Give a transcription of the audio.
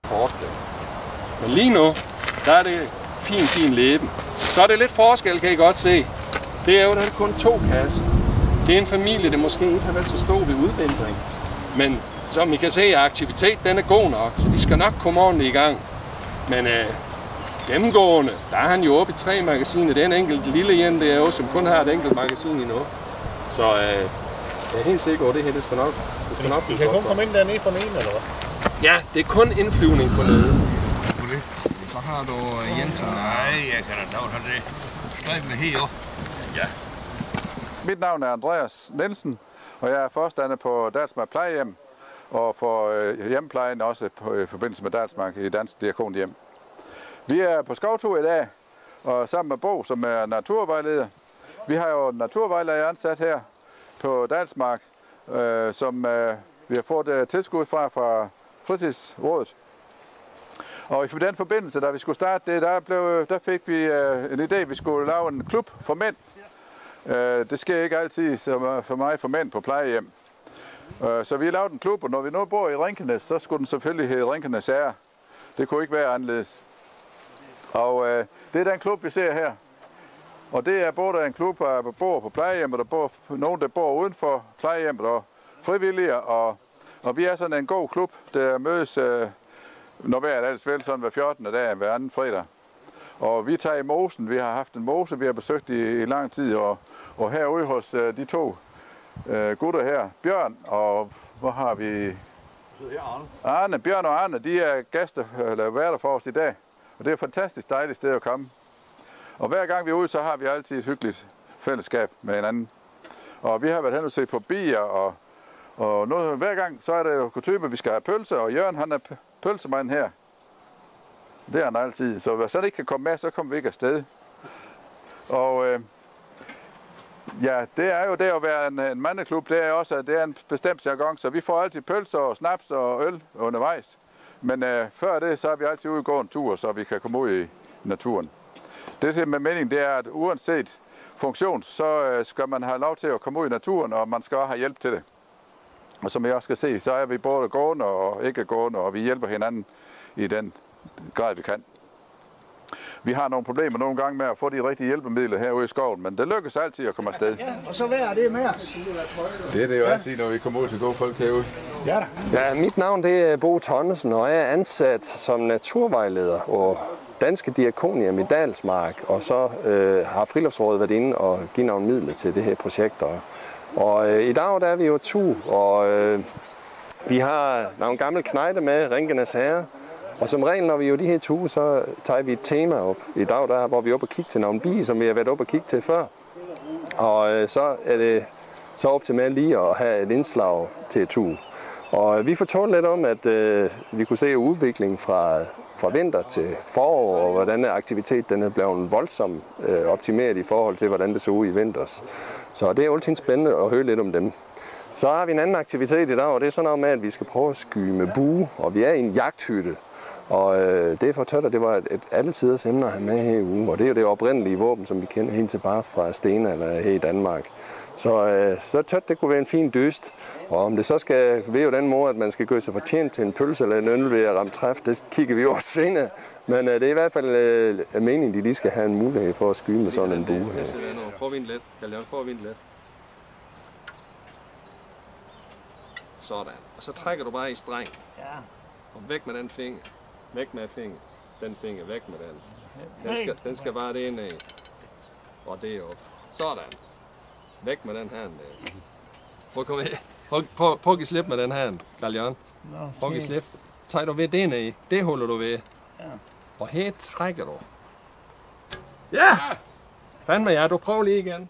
transportplan. Men lige nu, der er det fin leben. Så er det lidt forskel, kan I godt se. Det er jo, der er kun 2 kasser. Det er en familie, der måske ikke har været så stor ved udvindring. Men som I kan se, at aktivitet den er god nok, så de skal nok komme ordentligt i gang. Men gennemgående, der er han jo oppe i 3 magasiner. Det er en enkelt lille en, det er jo, som kun har et enkelt magasin endnu. Så jeg er helt sikker på, at det her, det skal nok blive godt. I kan kun komme ind dernede for den ene, eller hvad? Ja, det er kun indflyvning for nede. Så har du Jensen. Nej, jeg kan da nå det. Stræbende her. Ja. Mit navn er Andreas Nielsen, og jeg er forstander på Dalsmark Plejehjem, og for hjemmeplejen også i forbindelse med Dalsmark i Dansk Diakonhjem. Vi er på skovtur i dag, og sammen med Bo, som er naturvejleder. Vi har jo en naturvejleder ansat her på Dalsmark, som vi har fået tilskud fra Fritidsrådet. Og i den forbindelse, da vi skulle starte det, der fik vi en idé, at vi skulle lave en klub for mænd. Det sker ikke altid for mig for mænd på plejehjem. Så vi lavede en klub, og når vi nu bor i Rinkenæs, så skulle den selvfølgelig hedde Rinkenæs R. Det kunne ikke være anderledes. Og det er den klub, vi ser her. Og det er både en klub, der bor på plejehjem, og der bor nogen, der bor uden for plejehjem, og frivillige. Og vi er sådan en god klub, der mødes når hver dag, vel sådan hver 14. dag, hver anden fredag. Og vi tager i mosen. Vi har haft en mose, vi har besøgt i lang tid. Og herude hos de 2 gutter her, Bjørn og hvor har vi? Arne. Bjørn og Arne, de er gæster, eller værter for os i dag. Og det er et fantastisk dejligt sted at komme. Og hver gang vi er ude, så har vi altid et hyggeligt fællesskab med hinanden. Og vi har været hen og set på bier, og hver gang så er det jo kutyme, at vi skal have pølse, og Jørgen han er pølsemanden her. Det er han altid. Så hvis han ikke kan komme med, så kommer vi ikke afsted. Og ja, det er jo det at være en mandeklub, det er også, at det er en bestemt jargon, så vi får altid pølser og snaps og øl undervejs. Men før det, så er vi altid ude og gå en tur, så vi kan komme ud i naturen. Det med meningen, det er, at uanset funktion, så skal man have lov til at komme ud i naturen, og man skal også have hjælp til det. Og som jeg også skal se, så er vi både gående og ikke gående, og vi hjælper hinanden i den grad, vi kan. Vi har nogle problemer nogle gange med at få de rigtige hjælpemidler herude i skoven, men det lykkes altid at komme afsted. Ja, og så hvad er det mere? Det er det jo altid, når vi kommer ud til gode folk herude. Ja, ja, mit navn det er Bo Tonnesen, og jeg er ansat som naturvejleder og Danske Diakonhjem i Dalsmark, og så har Friluftsrådet været inde og givet nogle midler til det her projekt. Og i dag der er vi jo 2, og vi har nogle gamle knejder med, Rinkenæs Herre. Og som regel, når vi er jo de her 2, så tager vi et tema op. I dag der hvor vi oppe og kigge til nogle bier, som vi har været oppe og kigge til før. Og så er det så op til mig lige at have et indslag til 2. Og vi fortalte lidt om, at vi kunne se udviklingen fra vinter til forår, og hvordan aktivitet den er blevet voldsomt optimeret i forhold til, hvordan det så ud i vinters. Så det er altid spændende at høre lidt om dem. Så har vi en anden aktivitet i dag, og det er sådan noget med, at vi skal prøve at skyde med bue, og vi er i en jagthytte. Og det for tøtter, det var et alle tiders emne at have med her i ugen, og det er jo det oprindelige våben, som vi kender helt tilbage fra stenalderen her i Danmark. Så tøt, det kunne være en fin dyst, og om det så skal være jo den måde, at man skal gøre sig fortjent til en pølse eller en øl ved at ramme træf, det kigger vi også senere. Men det er i hvert fald meningen, at de lige skal have en mulighed for at skyde med sådan en bue her. Prøv at vinde lidt, Kaljan, prøv at vinde lidt. Sådan, og så trækker du bare i streng. Ja. Og væk med den finger. Væk med finger. Den finger, væk med den. Den skal bare det ind i. Og det op. Sådan. Væk med den her. Prøv at komme her. Prøv at give slip med den her, Kaljan. Prøv at give slip. Tager du ved det i. Det holder du ved. Ja. Og her trækker du. Ja! Fandme ja, du prøver lige igen.